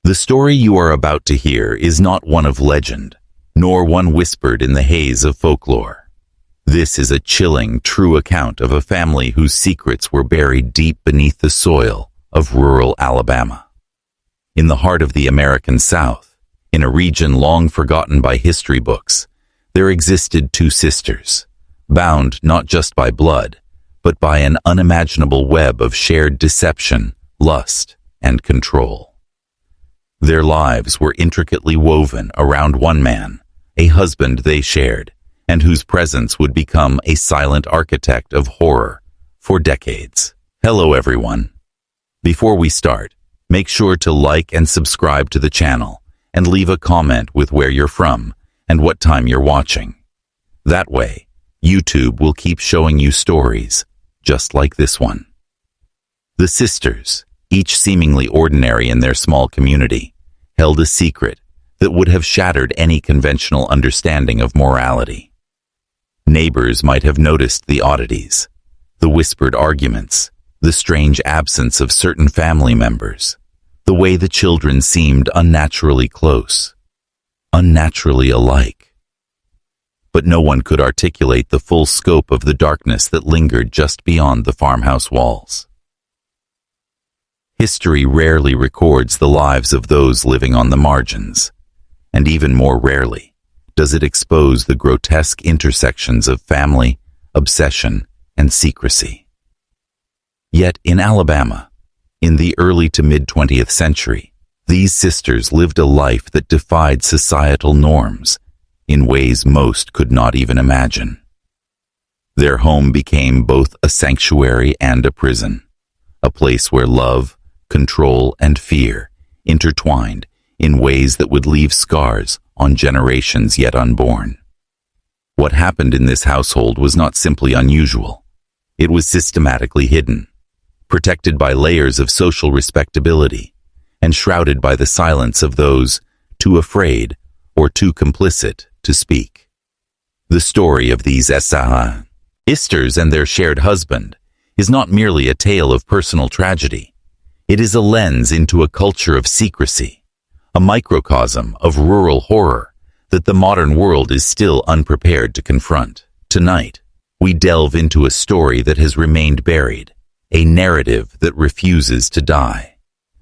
The story you are about to hear is not one of legend, nor one whispered in the haze of folklore. This is a chilling, true account of a family whose secrets were buried deep beneath the soil of rural Alabama. In the heart of the American South, in a region long forgotten by history books, there existed two sisters, bound not just by blood, but by an unimaginable web of shared deception, lust, and control. Their lives were intricately woven around one man, a husband they shared, and whose presence would become a silent architect of horror for decades. Hello everyone. Before we start, make sure to like and subscribe to the channel, and leave a comment with where you're from and what time you're watching. That way, YouTube will keep showing you stories just like this one. The sisters, each seemingly ordinary in their small community, held a secret that would have shattered any conventional understanding of morality. Neighbors might have noticed the oddities, the whispered arguments, the strange absence of certain family members, the way the children seemed unnaturally close, unnaturally alike. But no one could articulate the full scope of the darkness that lingered just beyond the farmhouse walls. History rarely records the lives of those living on the margins, and even more rarely does it expose the grotesque intersections of family, obsession, and secrecy. Yet in Alabama, in the early to mid-20th century, these sisters lived a life that defied societal norms in ways most could not even imagine. Their home became both a sanctuary and a prison, a place where love, control, and fear intertwined in ways that would leave scars on generations yet unborn. What happened in this household was not simply unusual. It was systematically hidden, protected by layers of social respectability, and shrouded by the silence of those too afraid or too complicit to speak. The story of these sisters and their shared husband is not merely a tale of personal tragedy. It is a lens into a culture of secrecy, a microcosm of rural horror that the modern world is still unprepared to confront. Tonight, we delve into a story that has remained buried, a narrative that refuses to die,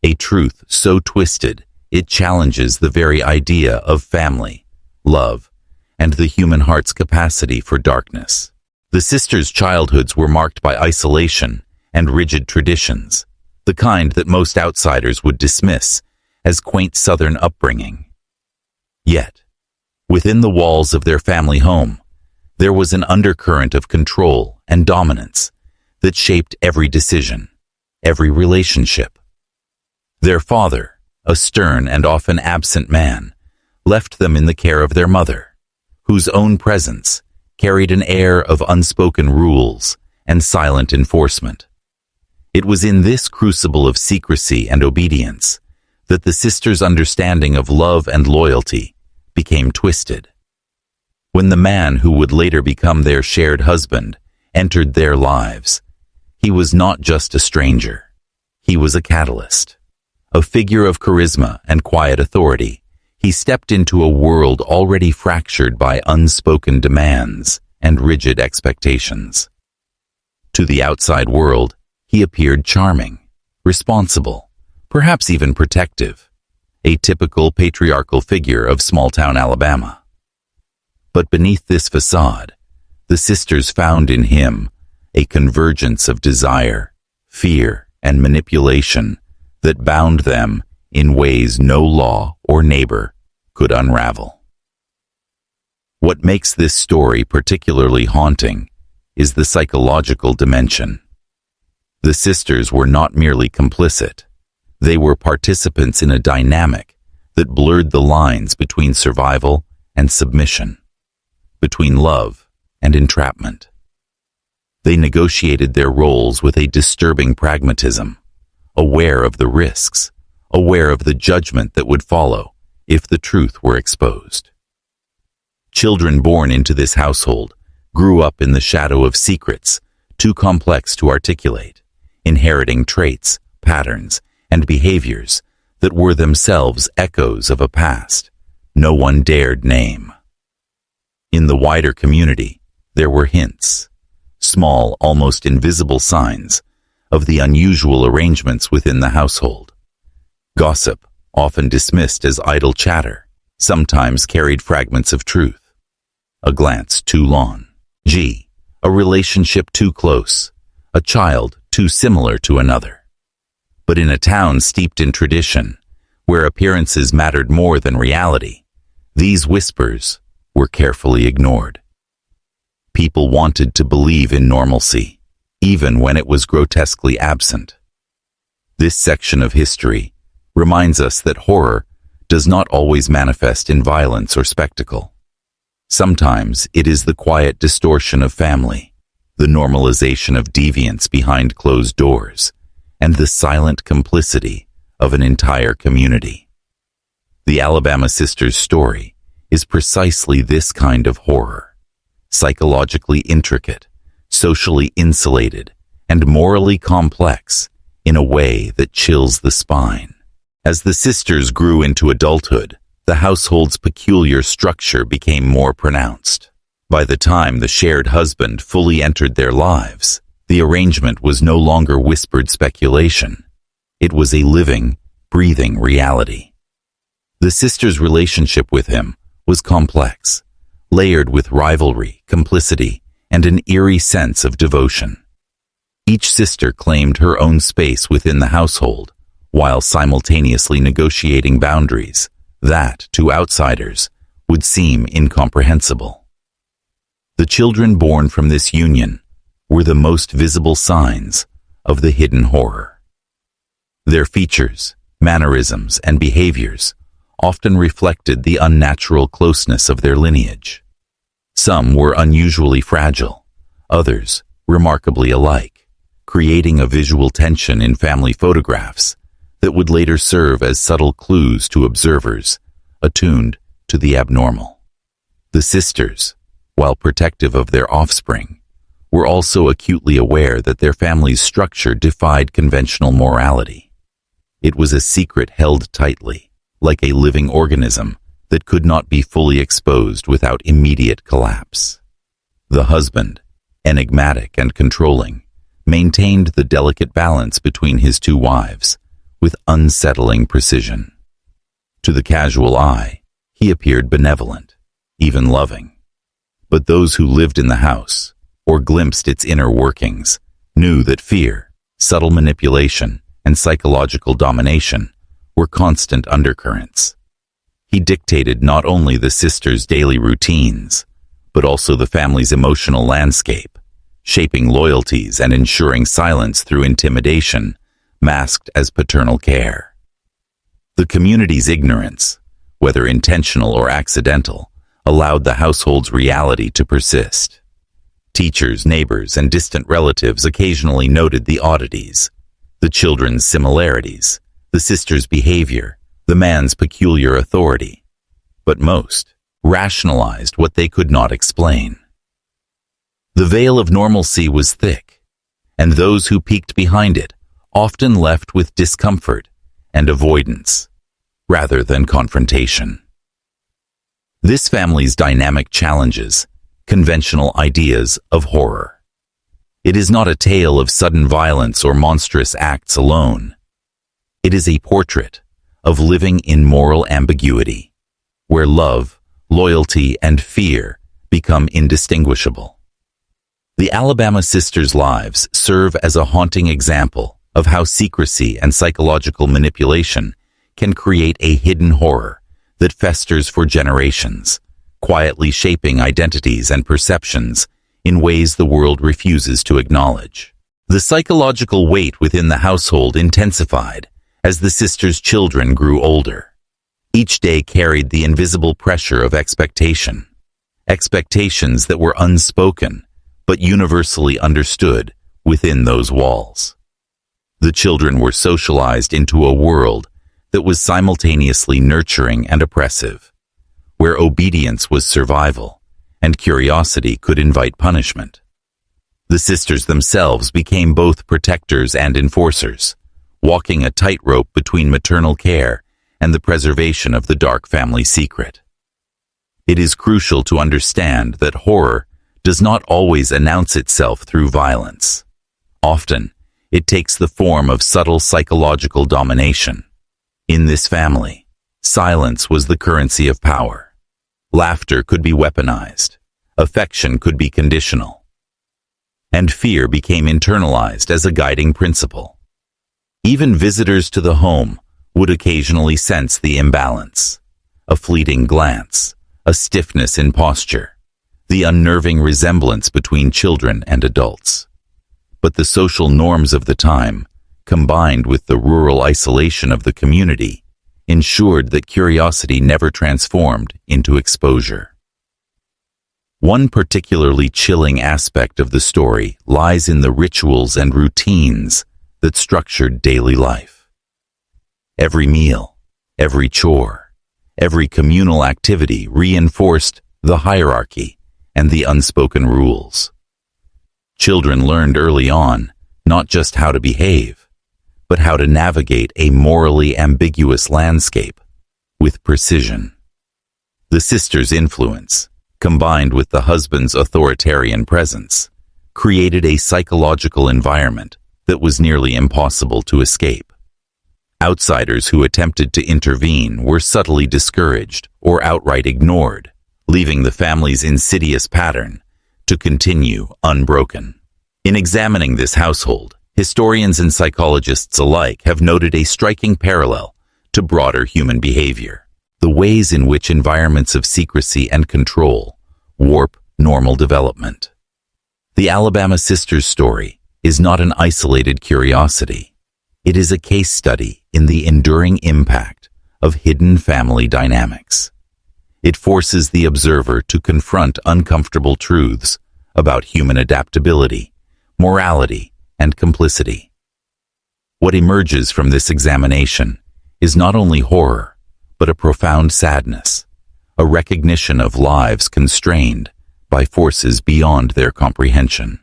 a truth so twisted it challenges the very idea of family, love, and the human heart's capacity for darkness. The sisters' childhoods were marked by isolation and rigid traditions, the kind that most outsiders would dismiss as quaint Southern upbringing. Yet, within the walls of their family home, there was an undercurrent of control and dominance that shaped every decision, every relationship. Their father, a stern and often absent man, left them in the care of their mother, whose own presence carried an air of unspoken rules and silent enforcement. It was in this crucible of secrecy and obedience that the sisters' understanding of love and loyalty became twisted. When the man who would later become their shared husband entered their lives, he was not just a stranger. He was a catalyst, a figure of charisma and quiet authority. He stepped into a world already fractured by unspoken demands and rigid expectations. To the outside world, he appeared charming, responsible, perhaps even protective, a typical patriarchal figure of small-town Alabama. But beneath this facade, the sisters found in him a convergence of desire, fear, and manipulation that bound them in ways no law or neighbor could unravel. What makes this story particularly haunting is the psychological dimension. The sisters were not merely complicit. They were participants in a dynamic that blurred the lines between survival and submission, between love and entrapment. They negotiated their roles with a disturbing pragmatism, aware of the risks, aware of the judgment that would follow if the truth were exposed. Children born into this household grew up in the shadow of secrets too complex to articulate, inheriting traits, patterns, and behaviors that were themselves echoes of a past no one dared name. In the wider community, there were hints, small, almost invisible signs, of the unusual arrangements within the household. Gossip, often dismissed as idle chatter, sometimes carried fragments of truth. A glance too long. A relationship too close. A child too similar to another. But in a town steeped in tradition, where appearances mattered more than reality, these whispers were carefully ignored. People wanted to believe in normalcy, even when it was grotesquely absent. This section of history reminds us that horror does not always manifest in violence or spectacle. Sometimes it is the quiet distortion of family, the normalization of deviance behind closed doors, and the silent complicity of an entire community. The Alabama Sisters story is precisely this kind of horror, psychologically intricate, socially insulated, and morally complex in a way that chills the spine. As the sisters grew into adulthood, the household's peculiar structure became more pronounced. By the time the shared husband fully entered their lives, the arrangement was no longer whispered speculation. It was a living, breathing reality. The sisters' relationship with him was complex, layered with rivalry, complicity, and an eerie sense of devotion. Each sister claimed her own space within the household, while simultaneously negotiating boundaries that, to outsiders, would seem incomprehensible. The children born from this union were the most visible signs of the hidden horror. Their features, mannerisms, and behaviors often reflected the unnatural closeness of their lineage. Some were unusually fragile, others remarkably alike, creating a visual tension in family photographs that would later serve as subtle clues to observers attuned to the abnormal. The sisters, while protective of their offspring, were also acutely aware that their family's structure defied conventional morality. It was a secret held tightly, like a living organism that could not be fully exposed without immediate collapse. The husband, enigmatic and controlling, maintained the delicate balance between his two wives with unsettling precision. To the casual eye, he appeared benevolent, even loving. But those who lived in the house, or glimpsed its inner workings, knew that fear, subtle manipulation, and psychological domination were constant undercurrents. He dictated not only the sisters' daily routines, but also the family's emotional landscape, shaping loyalties and ensuring silence through intimidation, masked as paternal care. The community's ignorance, whether intentional or accidental, allowed the household's reality to persist. Teachers, neighbors, and distant relatives occasionally noted the oddities, the children's similarities, the sister's behavior, the man's peculiar authority, but most rationalized what they could not explain. The veil of normalcy was thick, and those who peeked behind it often left with discomfort and avoidance, rather than confrontation. This family's dynamic challenges conventional ideas of horror. It is not a tale of sudden violence or monstrous acts alone. It is a portrait of living in moral ambiguity, where love, loyalty, and fear become indistinguishable. The Alabama sisters' lives serve as a haunting example of how secrecy and psychological manipulation can create a hidden horror that festers for generations, quietly shaping identities and perceptions in ways the world refuses to acknowledge. The psychological weight within the household intensified as the sisters' children grew older. Each day carried the invisible pressure of expectation, expectations that were unspoken but universally understood within those walls. The children were socialized into a world that was simultaneously nurturing and oppressive, where obedience was survival and curiosity could invite punishment. The sisters themselves became both protectors and enforcers, walking a tightrope between maternal care and the preservation of the dark family secret. It is crucial to understand that horror does not always announce itself through violence. Often, it takes the form of subtle psychological domination. In this family, silence was the currency of power. Laughter could be weaponized. Affection could be conditional. And fear became internalized as a guiding principle. Even visitors to the home would occasionally sense the imbalance. A fleeting glance, a stiffness in posture, the unnerving resemblance between children and adults. But the social norms of the time, combined with the rural isolation of the community, ensured that curiosity never transformed into exposure. One particularly chilling aspect of the story lies in the rituals and routines that structured daily life. Every meal, every chore, every communal activity reinforced the hierarchy and the unspoken rules. Children learned early on not just how to behave, but how to navigate a morally ambiguous landscape with precision. The sister's influence, combined with the husband's authoritarian presence, created a psychological environment that was nearly impossible to escape. Outsiders who attempted to intervene were subtly discouraged or outright ignored, leaving the family's insidious pattern to continue unbroken. In examining this household, historians and psychologists alike have noted a striking parallel to broader human behavior: the ways in which environments of secrecy and control warp normal development. The Alabama sisters' story is not an isolated curiosity. It is a case study in the enduring impact of hidden family dynamics. It forces the observer to confront uncomfortable truths about human adaptability, morality, and complicity. What emerges from this examination is not only horror, but a profound sadness, a recognition of lives constrained by forces beyond their comprehension.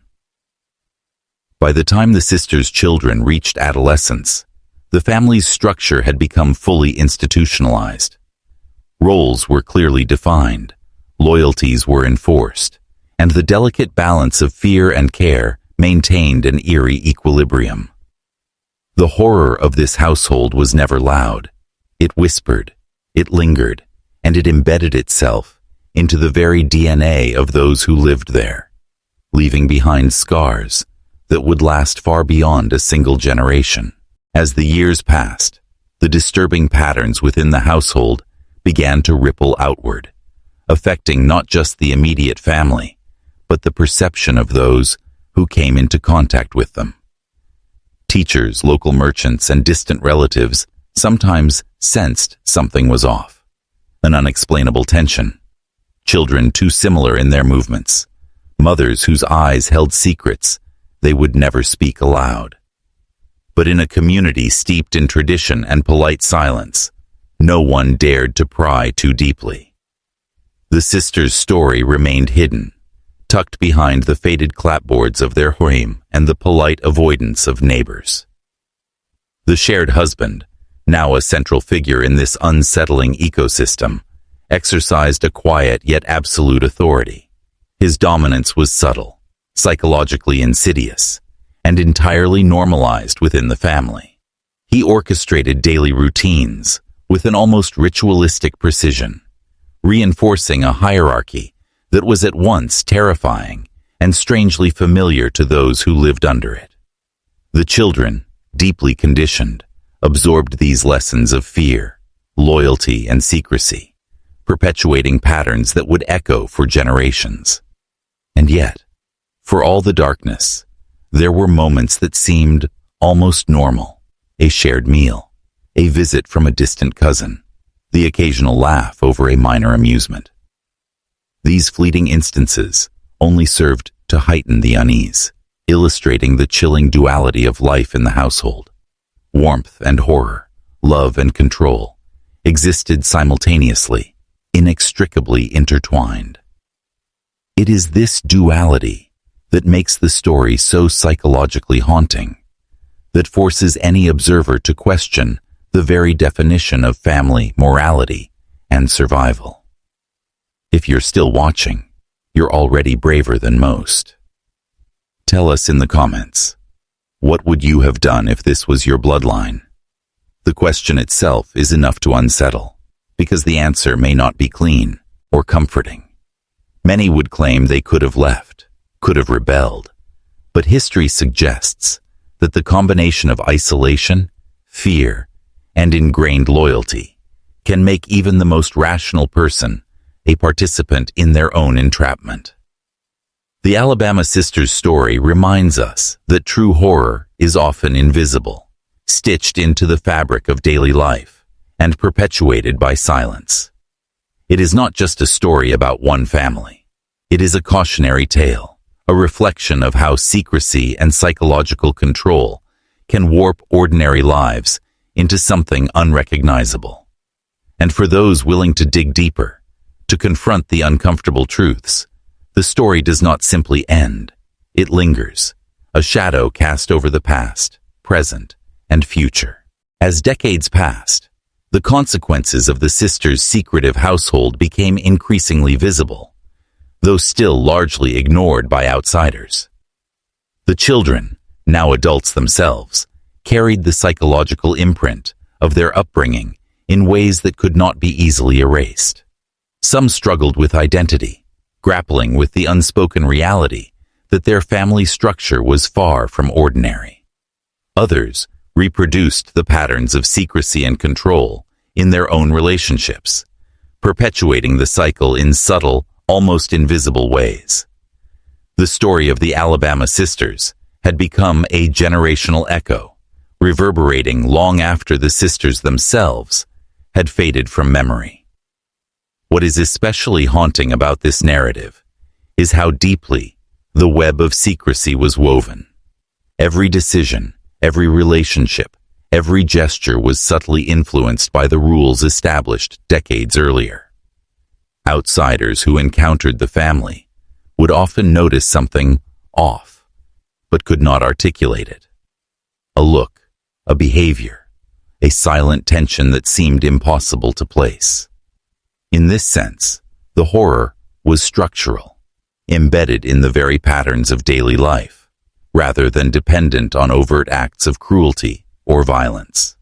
By the time the sisters' children reached adolescence, the family's structure had become fully institutionalized. Roles were clearly defined, loyalties were enforced, and the delicate balance of fear and care maintained an eerie equilibrium. The horror of this household was never loud. It whispered, it lingered, and it embedded itself into the very DNA of those who lived there, leaving behind scars that would last far beyond a single generation. As the years passed, the disturbing patterns within the household began to ripple outward, affecting not just the immediate family, but the perception of those who came into contact with them. Teachers, local merchants, and distant relatives sometimes sensed something was off, an unexplainable tension. Children too similar in their movements, mothers whose eyes held secrets they would never speak aloud. But in a community steeped in tradition and polite silence, no one dared to pry too deeply. The sisters' story remained hidden, tucked behind the faded clapboards of their home and the polite avoidance of neighbors. The shared husband, now a central figure in this unsettling ecosystem, exercised a quiet yet absolute authority. His dominance was subtle, psychologically insidious, and entirely normalized within the family. He orchestrated daily routines with an almost ritualistic precision, reinforcing a hierarchy that was at once terrifying and strangely familiar to those who lived under it. The children, deeply conditioned, absorbed these lessons of fear, loyalty, and secrecy, perpetuating patterns that would echo for generations. And yet, for all the darkness, there were moments that seemed almost normal: a shared meal, a visit from a distant cousin, the occasional laugh over a minor amusement. These fleeting instances only served to heighten the unease, illustrating the chilling duality of life in the household. Warmth and horror, love and control, existed simultaneously, inextricably intertwined. It is this duality that makes the story so psychologically haunting. that forces any observer to question the very definition of family, morality, and survival. If you're still watching, you're already braver than most. Tell us in the comments, what would you have done if this was your bloodline? The question itself is enough to unsettle, because the answer may not be clean or comforting. Many would claim they could have left, could have rebelled, but history suggests that the combination of isolation, fear, and ingrained loyalty can make even the most rational person a participant in their own entrapment. The Alabama Sisters story reminds us that true horror is often invisible, stitched into the fabric of daily life, and perpetuated by silence. It is not just a story about one family. It is a cautionary tale, a reflection of how secrecy and psychological control can warp ordinary lives into something unrecognizable. And for those willing to dig deeper, to confront the uncomfortable truths, the story does not simply end. It lingers, a shadow cast over the past, present, and future. As decades passed, the consequences of the sisters' secretive household became increasingly visible, though still largely ignored by outsiders. The children, now adults themselves, carried the psychological imprint of their upbringing in ways that could not be easily erased. Some struggled with identity, grappling with the unspoken reality that their family structure was far from ordinary. Others reproduced the patterns of secrecy and control in their own relationships, perpetuating the cycle in subtle, almost invisible ways. The story of the Alabama sisters had become a generational echo, reverberating long after the sisters themselves had faded from memory. What is especially haunting about this narrative is how deeply the web of secrecy was woven. Every decision, every relationship, every gesture was subtly influenced by the rules established decades earlier. Outsiders who encountered the family would often notice something off, but could not articulate it. A look, a behavior, a silent tension that seemed impossible to place. In this sense, the horror was structural, embedded in the very patterns of daily life, rather than dependent on overt acts of cruelty or violence.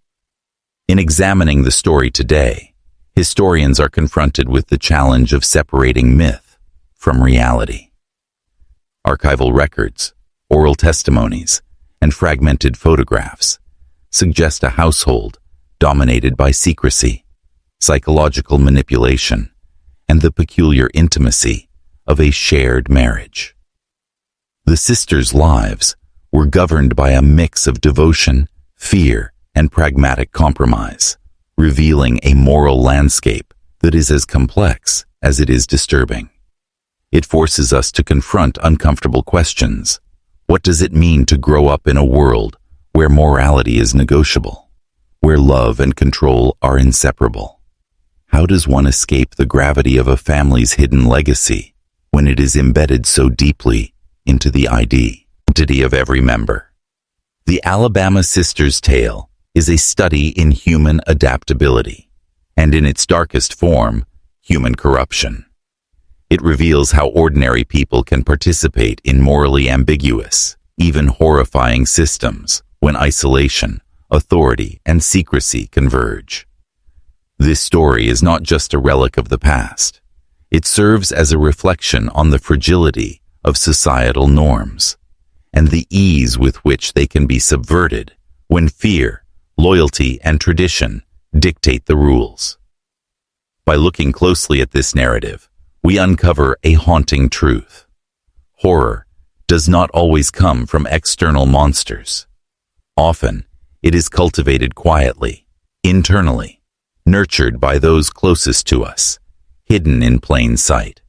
In examining the story today, historians are confronted with the challenge of separating myth from reality. Archival records, oral testimonies, and fragmented photographs suggest a household dominated by secrecy, psychological manipulation, and the peculiar intimacy of a shared marriage. The sisters' lives were governed by a mix of devotion, fear, and pragmatic compromise, revealing a moral landscape that is as complex as it is disturbing. It forces us to confront uncomfortable questions. What does it mean to grow up in a world where morality is negotiable, where love and control are inseparable? How does one escape the gravity of a family's hidden legacy when it is embedded so deeply into the identity of every member? The Alabama Sisters' tale is a study in human adaptability, and in its darkest form, human corruption. It reveals how ordinary people can participate in morally ambiguous, even horrifying systems when isolation, authority, and secrecy converge. This story is not just a relic of the past. It serves as a reflection on the fragility of societal norms and the ease with which they can be subverted when fear, loyalty, and tradition dictate the rules. By looking closely at this narrative, we uncover a haunting truth. Horror does not always come from external monsters. Often, it is cultivated quietly, internally, nurtured by those closest to us, hidden in plain sight.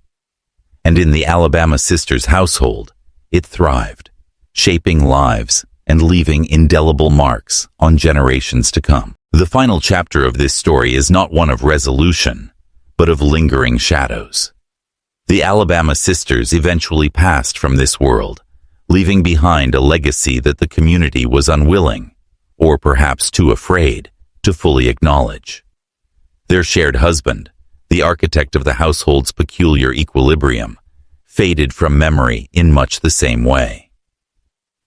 And in the Alabama sisters' household, it thrived, shaping lives and leaving indelible marks on generations to come. The final chapter of this story is not one of resolution, but of lingering shadows. The Alabama sisters eventually passed from this world, leaving behind a legacy that the community was unwilling or perhaps too afraid, to fully acknowledge. Their shared husband, the architect of the household's peculiar equilibrium, faded from memory in much the same way.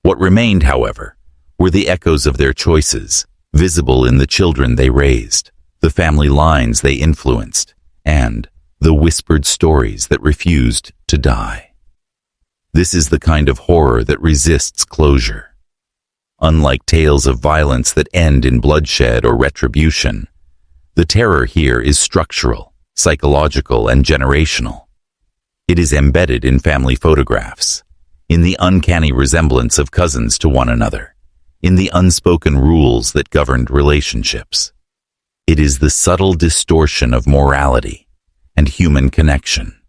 What remained, however, were the echoes of their choices, visible in the children they raised, the family lines they influenced, and the whispered stories that refused to die. This is the kind of horror that resists closure. Unlike tales of violence that end in bloodshed or retribution, the terror here is structural, psychological, and generational. It is embedded in family photographs, in the uncanny resemblance of cousins to one another, in the unspoken rules that governed relationships. It is the subtle distortion of morality and human connection,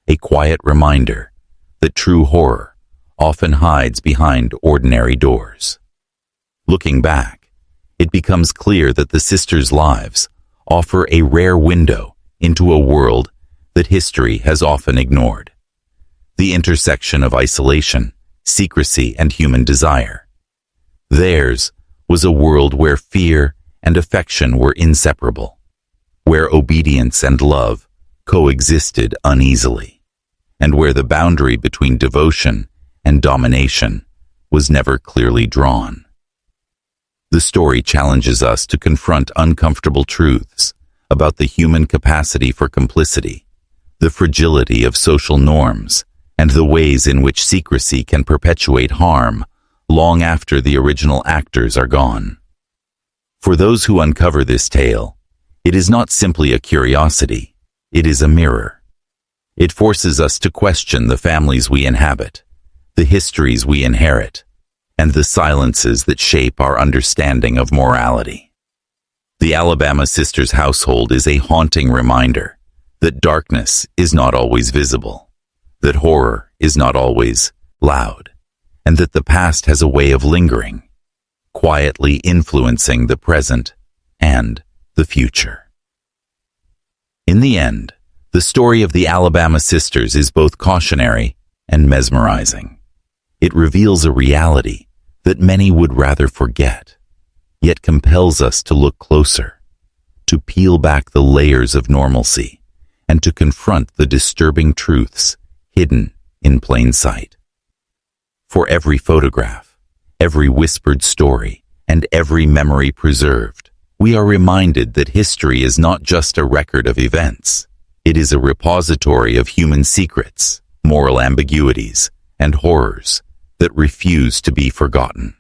a quiet reminder that true horror often hides behind ordinary doors. Looking back, it becomes clear that the sisters' lives offer a rare window into a world that history has often ignored. The intersection of isolation, secrecy, and human desire. Theirs was a world where fear and affection were inseparable, where obedience and love coexisted uneasily, and where the boundary between devotion and domination was never clearly drawn. The story challenges us to confront uncomfortable truths about the human capacity for complicity, the fragility of social norms, and the ways in which secrecy can perpetuate harm long after the original actors are gone. For those who uncover this tale, it is not simply a curiosity, it is a mirror. It forces us to question the families we inhabit, the histories we inherit, and the silences that shape our understanding of morality. The Alabama sisters' household is a haunting reminder that darkness is not always visible, that horror is not always loud, and that the past has a way of lingering, quietly influencing the present and the future. In the end, the story of the Alabama sisters is both cautionary and mesmerizing. It reveals a reality that many would rather forget, yet compels us to look closer, to peel back the layers of normalcy, and to confront the disturbing truths hidden in plain sight. For every photograph, every whispered story, and every memory preserved, we are reminded that history is not just a record of events. It is a repository of human secrets, moral ambiguities, and horrors that refuse to be forgotten.